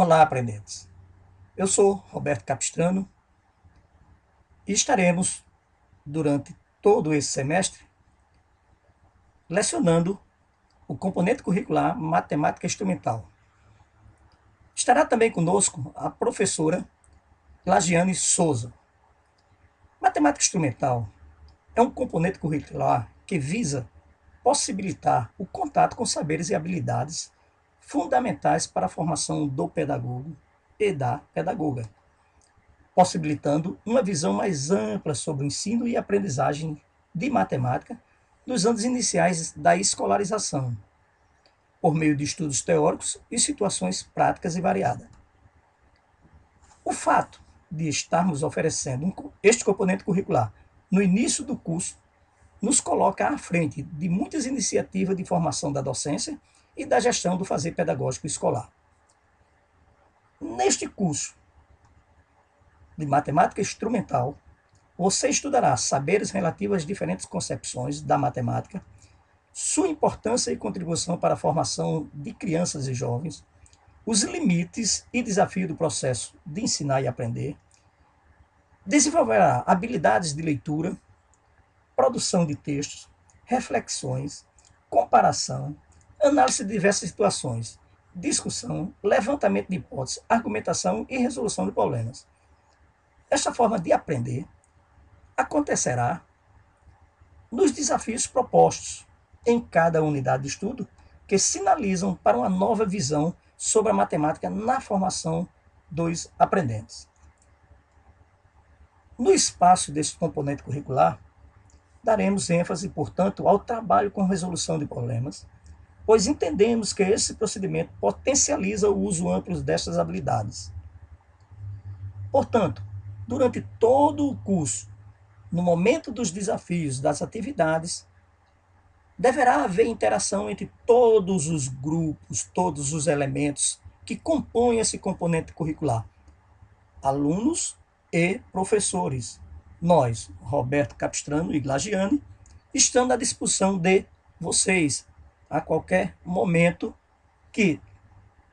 Olá, aprendentes! Eu sou Roberto Capistrano e estaremos, durante todo esse semestre, lecionando o componente curricular Matemática Instrumental. Estará também conosco a professora Lagiane Souza. Matemática Instrumental é um componente curricular que visa possibilitar o contato com saberes e habilidades fundamentais para a formação do pedagogo e da pedagoga, possibilitando uma visão mais ampla sobre o ensino e aprendizagem de matemática nos anos iniciais da escolarização, por meio de estudos teóricos e situações práticas e variadas. O fato de estarmos oferecendo este componente curricular no início do curso nos coloca à frente de muitas iniciativas de formação da docência e da gestão do fazer pedagógico escolar. Neste curso de matemática instrumental, você estudará saberes relativos às diferentes concepções da matemática, sua importância e contribuição para a formação de crianças e jovens, os limites e desafios do processo de ensinar e aprender, desenvolverá habilidades de leitura, produção de textos, reflexões, comparação, análise de diversas situações, discussão, levantamento de hipóteses, argumentação e resolução de problemas. Esta forma de aprender acontecerá nos desafios propostos em cada unidade de estudo, que sinalizam para uma nova visão sobre a matemática na formação dos aprendentes. No espaço deste componente curricular, daremos ênfase, portanto, ao trabalho com resolução de problemas, pois entendemos que esse procedimento potencializa o uso amplo destas habilidades. Portanto, durante todo o curso, no momento dos desafios, das atividades, deverá haver interação entre todos os grupos, todos os elementos que compõem esse componente curricular, alunos e professores. Nós, Roberto Capistrano e Glagiane, estamos à disposição de vocês a qualquer momento que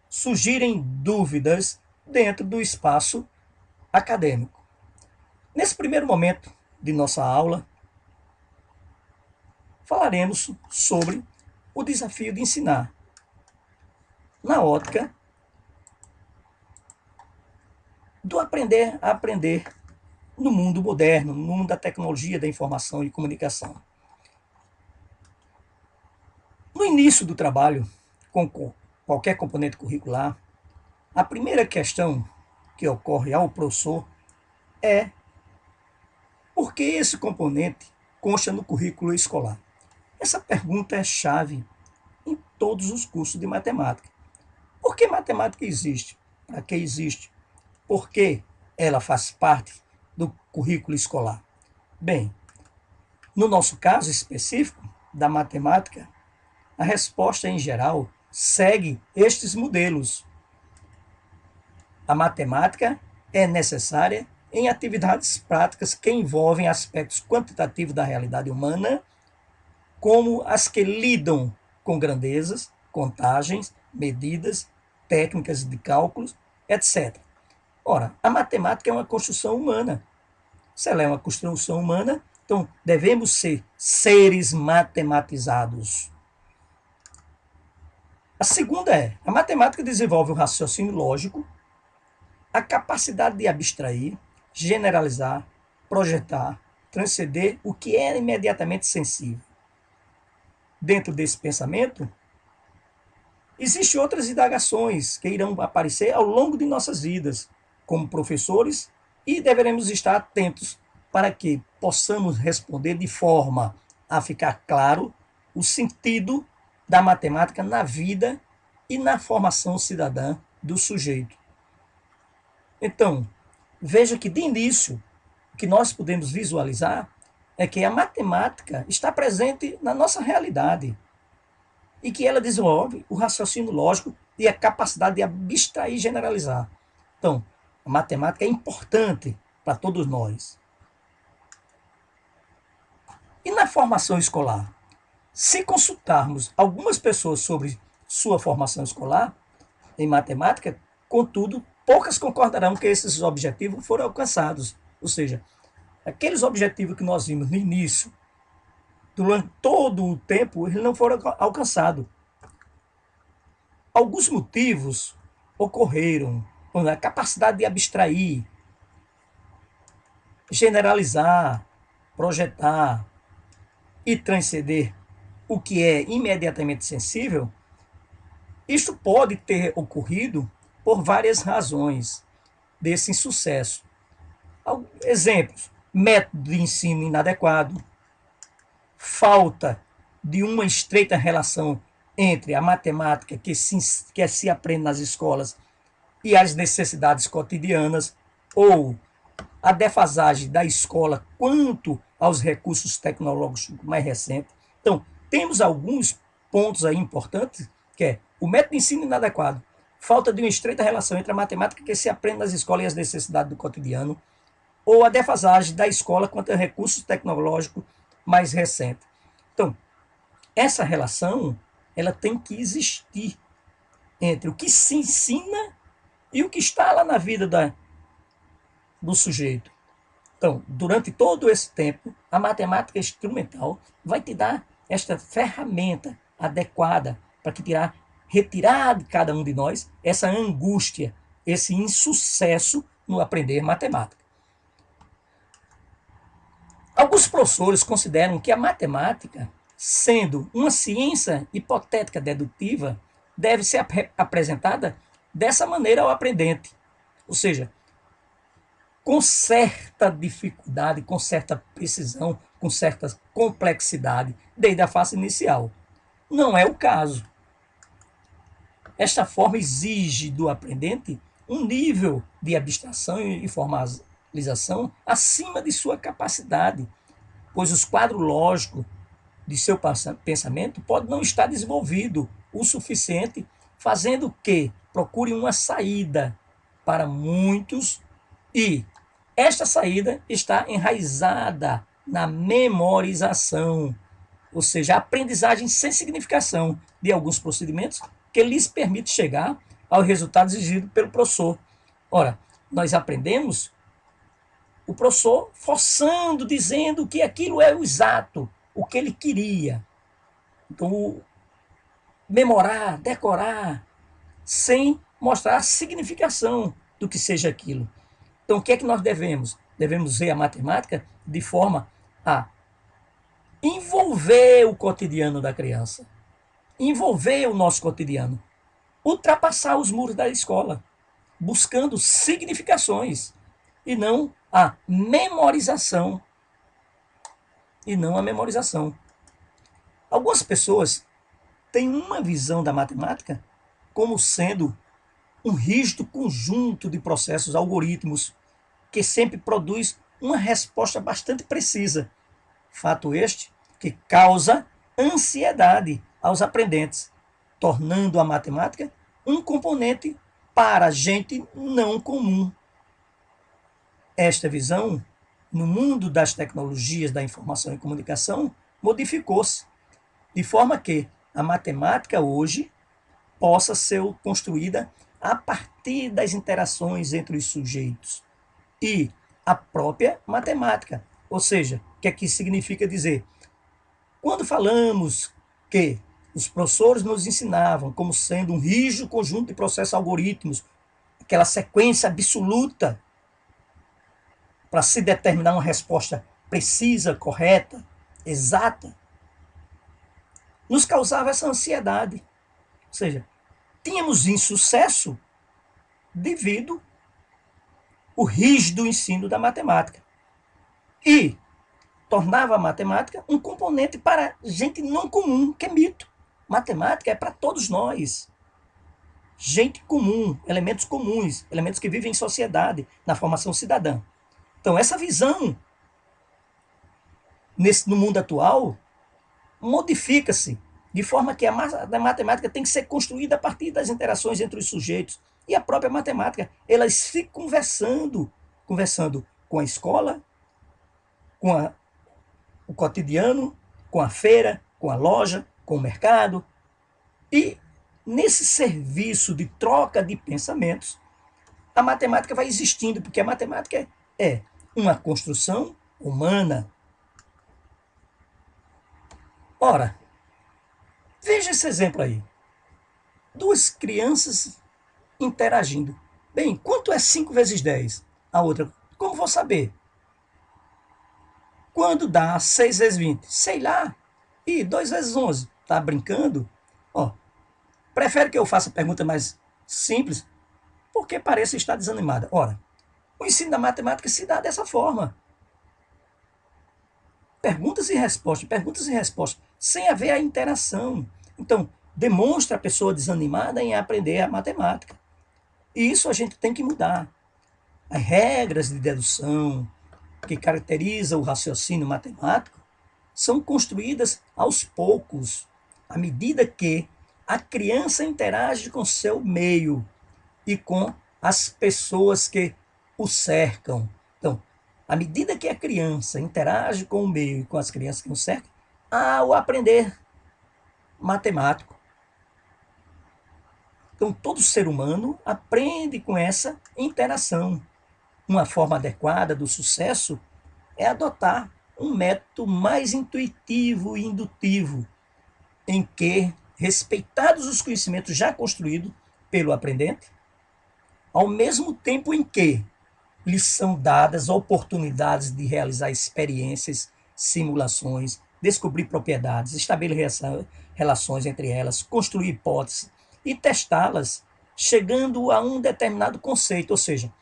surgirem dúvidas dentro do espaço acadêmico. Nesse primeiro momento de nossa aula, falaremos sobre o desafio de ensinar na ótica do aprender a aprender no mundo moderno, no mundo da tecnologia, da informação e comunicação. No início do trabalho com qualquer componente curricular, a primeira questão que ocorre ao professor é por que esse componente consta no currículo escolar? Essa pergunta é chave em todos os cursos de matemática. Por que matemática existe? Para que existe? Por que ela faz parte do currículo escolar? Bem, no nosso caso específico da matemática, a resposta em geral segue estes modelos. A matemática é necessária em atividades práticas que envolvem aspectos quantitativos da realidade humana, como as que lidam com grandezas, contagens, medidas, técnicas de cálculos, etc. Ora, a matemática é uma construção humana. Se ela é uma construção humana, então devemos ser seres matematizados. A segunda é, a matemática desenvolve o raciocínio lógico, a capacidade de abstrair, generalizar, projetar, transcender o que é imediatamente sensível. Dentro desse pensamento, existem outras indagações que irão aparecer ao longo de nossas vidas, como professores, e deveremos estar atentos para que possamos responder de forma a ficar claro o sentido da matemática na vida e na formação cidadã do sujeito. Então, veja que de início, o que nós podemos visualizar é que a matemática está presente na nossa realidade e que ela desenvolve o raciocínio lógico e a capacidade de abstrair e generalizar. Então, a matemática é importante para todos nós. E na formação escolar? Se consultarmos algumas pessoas sobre sua formação escolar em matemática, Contudo, poucas concordarão que esses objetivos foram alcançados. Ou seja, aqueles objetivos que nós vimos no início, durante todo o tempo, eles não foram alcançados. Alguns motivos ocorreram. A capacidade de abstrair, generalizar, projetar e transcender o que é imediatamente sensível, isto pode ter ocorrido por várias razões desse insucesso. Exemplos: método de ensino inadequado, falta de uma estreita relação entre a matemática que se aprende nas escolas e as necessidades cotidianas, ou a defasagem da escola quanto aos recursos tecnológicos mais recentes. Então, temos alguns pontos aí importantes, que é o método de ensino inadequado, falta de uma estreita relação entre a matemática que se aprende nas escolas e as necessidades do cotidiano, ou a defasagem da escola quanto a recursos tecnológicos mais recentes. Então, essa relação ela tem que existir entre o que se ensina e o que está lá na vida do sujeito. Então, durante todo esse tempo, a matemática instrumental vai te dar esta ferramenta adequada para retirar de cada um de nós essa angústia, esse insucesso no aprender matemática. Alguns professores consideram que a matemática, sendo uma ciência hipotética dedutiva, deve ser apresentada dessa maneira ao aprendente. Ou seja, com certa dificuldade, com certa precisão, com certa complexidade, desde a fase inicial. Não é o caso. Esta forma exige do aprendente um nível de abstração e formalização acima de sua capacidade, pois os quadros lógicos de seu pensamento pode não estar desenvolvido o suficiente, fazendo que procure uma saída para muitos, e esta saída está enraizada na memorização, ou seja, a aprendizagem sem significação de alguns procedimentos que lhes permite chegar ao resultado exigido pelo professor. Ora, nós aprendemos o professor forçando, dizendo que aquilo é o exato, o que ele queria. Então, memorar, decorar, sem mostrar a significação do que seja aquilo. Então, o que é que nós devemos? Devemos ver a matemática de forma a envolver o cotidiano da criança, envolver o nosso cotidiano, ultrapassar os muros da escola, buscando significações e não a memorização. Algumas pessoas têm uma visão da matemática como sendo um rígido conjunto de processos, algoritmos, que sempre produz uma resposta bastante precisa. Fato este que causa ansiedade aos aprendentes, tornando a matemática um componente para gente não comum. Esta visão, no mundo das tecnologias da informação e comunicação, modificou-se, de forma que a matemática hoje possa ser construída a partir das interações entre os sujeitos e a própria matemática. Ou seja, o que é que significa dizer? Quando falamos que os professores nos ensinavam como sendo um rígido conjunto de processos algoritmos, aquela sequência absoluta para se determinar uma resposta precisa, correta, exata, nos causava essa ansiedade. Ou seja, tínhamos insucesso devido ao rígido ensino da matemática. E tornava a matemática um componente para gente não comum, que é mito. Matemática é para todos nós. Gente comum, elementos comuns, elementos que vivem em sociedade, na formação cidadã. Então, essa visão no mundo atual modifica-se de forma que a matemática tem que ser construída a partir das interações entre os sujeitos. E a própria matemática, elas ficam conversando com a escola, com o cotidiano, com a feira, com a loja, com o mercado. E nesse serviço de troca de pensamentos, a matemática vai existindo, porque a matemática é uma construção humana. Ora, veja esse exemplo aí. Duas crianças interagindo. Bem, quanto é 5 vezes 10? A outra, como vou saber? Quando dá 6 vezes 20? Sei lá. E 2 vezes 11? Tá brincando? Ó, prefere que eu faça pergunta mais simples? Porque parece estar desanimada. Ora, o ensino da matemática se dá dessa forma. Perguntas e respostas, sem haver a interação. Então, demonstra a pessoa desanimada em aprender a matemática. E isso a gente tem que mudar. As regras de dedução que caracterizam o raciocínio matemático são construídas aos poucos, à medida que a criança interage com seu meio e com as pessoas que o cercam. Então, à medida que a criança interage com o meio e com as crianças que o cercam, há o aprender matemático. Então, todo ser humano aprende com essa interação. Uma forma adequada do sucesso é adotar um método mais intuitivo e indutivo, em que, respeitados os conhecimentos já construídos pelo aprendente, ao mesmo tempo em que lhes são dadas oportunidades de realizar experiências, simulações, descobrir propriedades, estabelecer relações entre elas, construir hipóteses e testá-las, chegando a um determinado conceito. Ou seja,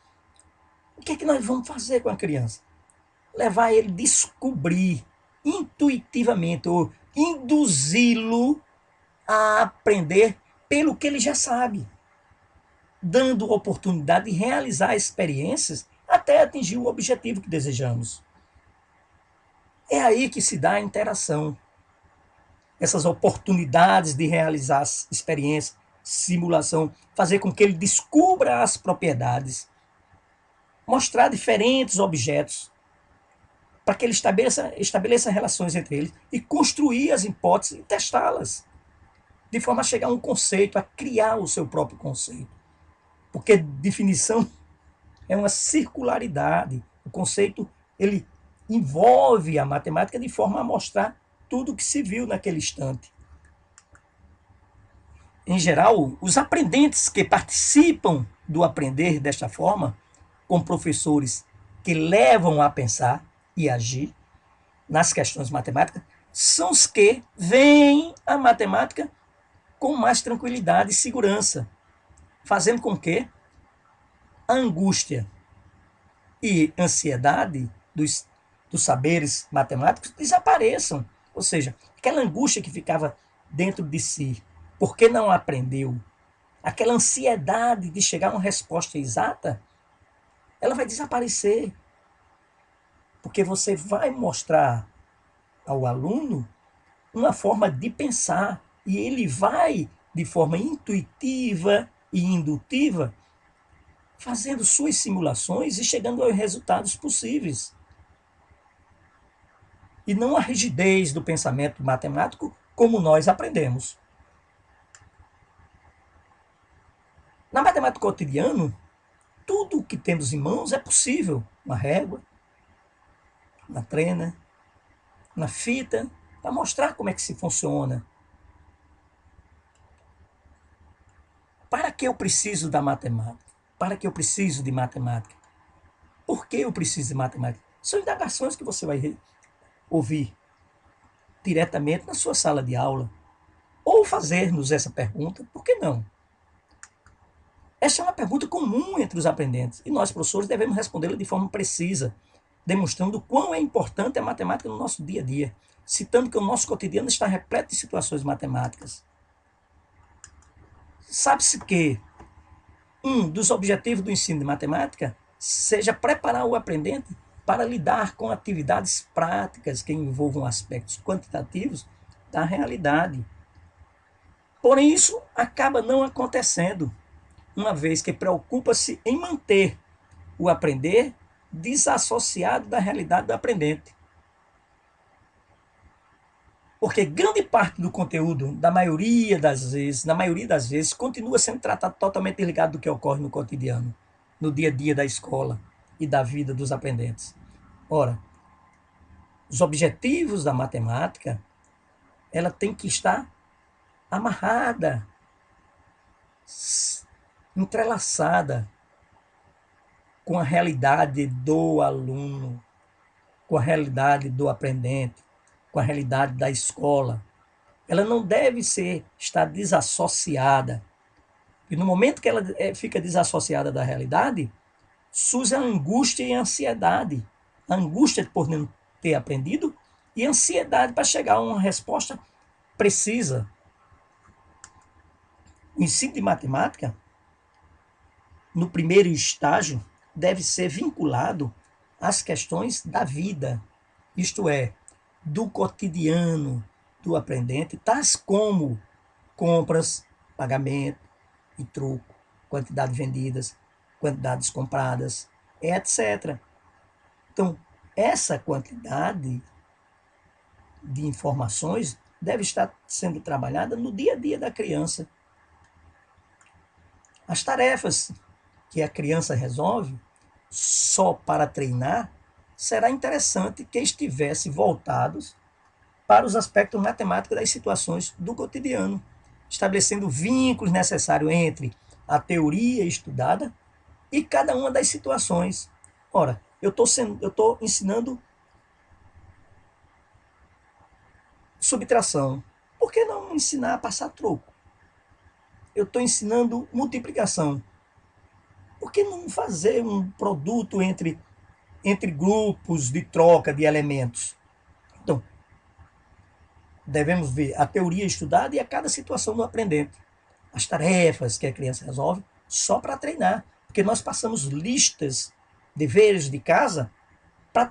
o que é que nós vamos fazer com a criança? Levar ele a descobrir intuitivamente ou induzi-lo a aprender pelo que ele já sabe, dando oportunidade de realizar experiências até atingir o objetivo que desejamos. É aí que se dá a interação. Essas oportunidades de realizar experiências, simulação, fazer com que ele descubra as propriedades, mostrar diferentes objetos, para que ele estabeleça relações entre eles e construir as hipóteses e testá-las, de forma a chegar a um conceito, a criar o seu próprio conceito. Porque definição é uma circularidade. O conceito, ele envolve a matemática de forma a mostrar tudo o que se viu naquele instante. Em geral, os aprendentes que participam do aprender desta forma, com professores que levam a pensar e agir nas questões matemáticas, são os que veem a matemática com mais tranquilidade e segurança, fazendo com que a angústia e ansiedade dos saberes matemáticos desapareçam. Ou seja, aquela angústia que ficava dentro de si, porque não aprendeu, aquela ansiedade de chegar a uma resposta exata, ela vai desaparecer. Porque você vai mostrar ao aluno uma forma de pensar e ele vai, de forma intuitiva e indutiva, fazendo suas simulações e chegando aos resultados possíveis. E não a rigidez do pensamento matemático como nós aprendemos. Na matemática cotidiana, tudo o que temos em mãos é possível. Uma régua, uma trena, uma fita, para mostrar como é que se funciona. Para que eu preciso da matemática? Para que eu preciso de matemática? Por que eu preciso de matemática? São indagações que você vai ouvir diretamente na sua sala de aula. Ou fazer-nos essa pergunta, por que não? Essa é uma pergunta comum entre os aprendentes e nós, professores, devemos respondê-la de forma precisa, demonstrando o quão é importante a matemática no nosso dia a dia, citando que o nosso cotidiano está repleto de situações matemáticas. Sabe-se que um dos objetivos do ensino de matemática seja preparar o aprendente para lidar com atividades práticas que envolvam aspectos quantitativos da realidade. Porém, isso acaba não acontecendo, uma vez que preocupa-se em manter o aprender desassociado da realidade do aprendente. Porque grande parte do conteúdo, na maioria das vezes, continua sendo tratado totalmente ligado do que ocorre no cotidiano, no dia a dia da escola e da vida dos aprendentes. Ora, os objetivos da matemática, ela tem que estar amarrada, entrelaçada com a realidade do aluno, com a realidade do aprendente, com a realidade da escola. Ela não deve estar desassociada. E no momento que ela fica desassociada da realidade, surge a angústia e a ansiedade. A angústia por não ter aprendido e a ansiedade para chegar a uma resposta precisa. O ensino de matemática, no primeiro estágio, deve ser vinculado às questões da vida, isto é, do cotidiano do aprendente, tais como compras, pagamento e troco, quantidades vendidas, quantidades compradas, etc. Então, essa quantidade de informações deve estar sendo trabalhada no dia a dia da criança. As tarefas que a criança resolve só para treinar, será interessante que estivesse voltados para os aspectos matemáticos das situações do cotidiano, estabelecendo vínculos necessários entre a teoria estudada e cada uma das situações. Ora, eu estou ensinando subtração. Por que não ensinar a passar troco? Eu estou ensinando multiplicação. Por que não fazer um produto entre grupos de troca de elementos? Então, devemos ver a teoria estudada e a cada situação do aprendente. As tarefas que a criança resolve só para treinar. Porque nós passamos listas, deveres de casa,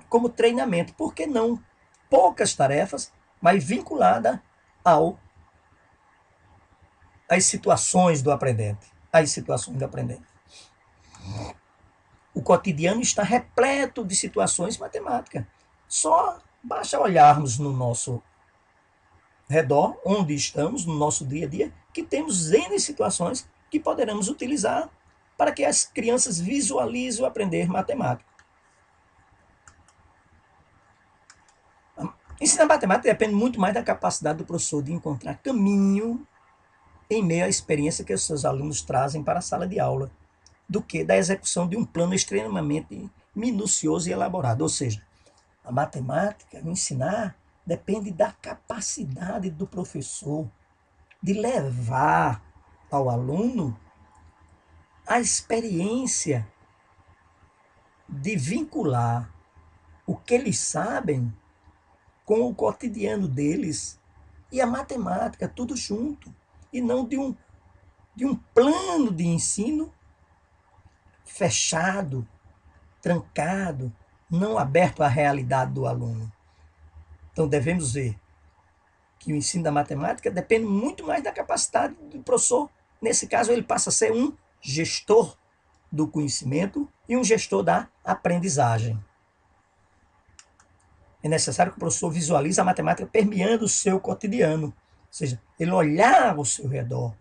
como treinamento. Por que não poucas tarefas, mas vinculada às situações do aprendente? Às situações do aprendente. O cotidiano está repleto de situações matemáticas. Só basta olharmos no nosso redor, onde estamos, no nosso dia a dia, que temos N situações que poderemos utilizar para que as crianças visualizem o aprender matemática. Ensinar matemática depende muito mais da capacidade do professor de encontrar caminho em meio à experiência que os seus alunos trazem para a sala de aula, do que da execução de um plano extremamente minucioso e elaborado. Ou seja, a matemática, o ensinar, depende da capacidade do professor de levar ao aluno a experiência de vincular o que eles sabem com o cotidiano deles e a matemática, tudo junto, e não de um plano de ensino fechado, trancado, não aberto à realidade do aluno. Então devemos ver que o ensino da matemática depende muito mais da capacidade do professor. Nesse caso, ele passa a ser um gestor do conhecimento e um gestor da aprendizagem. É necessário que o professor visualize a matemática permeando o seu cotidiano. Ou seja, ele olhar ao seu redor.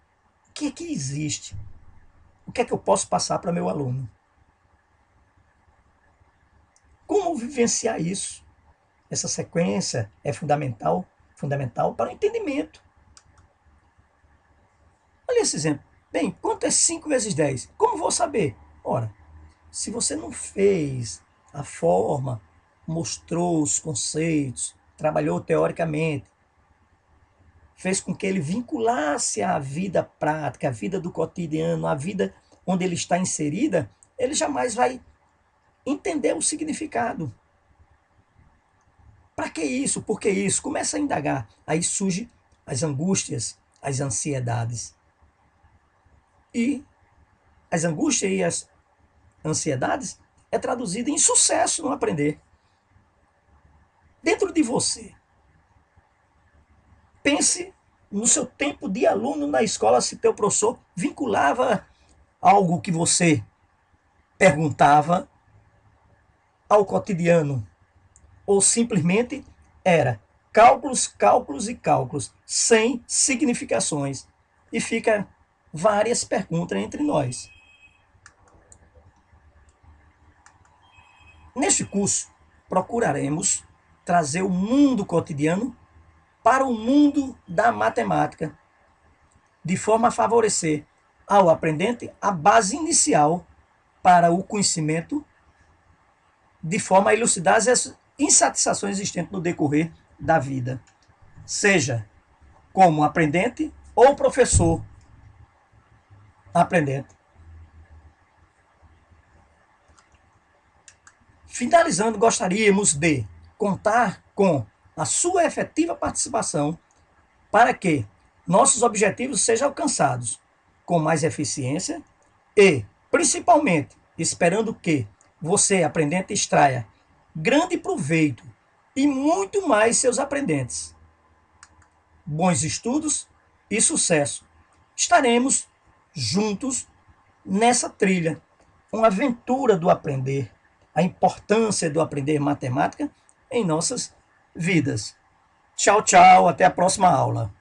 O que é que existe? O que é que eu posso passar para meu aluno? Como vivenciar isso? Essa sequência é fundamental para o entendimento. Olha esse exemplo. Bem, quanto é 5 vezes 10? Como vou saber? Ora, se você não fez a forma, mostrou os conceitos, trabalhou teoricamente, fez com que ele vinculasse a vida prática, a vida do cotidiano, a vida onde ele está inserida, ele jamais vai entender o significado. Para que isso? Por que isso? Começa a indagar. Aí surgem as angústias, as ansiedades. E as angústias e as ansiedades é traduzida em sucesso no aprender. Dentro de você. Pense no seu tempo de aluno na escola, se teu professor vinculava algo que você perguntava ao cotidiano, ou simplesmente era cálculos, cálculos e cálculos, sem significações. E fica várias perguntas entre nós. Neste curso, procuraremos trazer o mundo cotidiano para o mundo da matemática, de forma a favorecer ao aprendente a base inicial para o conhecimento, de forma a elucidar as insatisfações existentes no decorrer da vida, seja como aprendente ou professor aprendente. Finalizando, gostaríamos de contar com a sua efetiva participação para que nossos objetivos sejam alcançados com mais eficiência e, principalmente, esperando que você, aprendente, extraia grande proveito e muito mais seus aprendentes. Bons estudos e sucesso. Estaremos juntos nessa trilha, uma aventura do aprender, a importância do aprender matemática em nossas vidas. Tchau, tchau, até a próxima aula.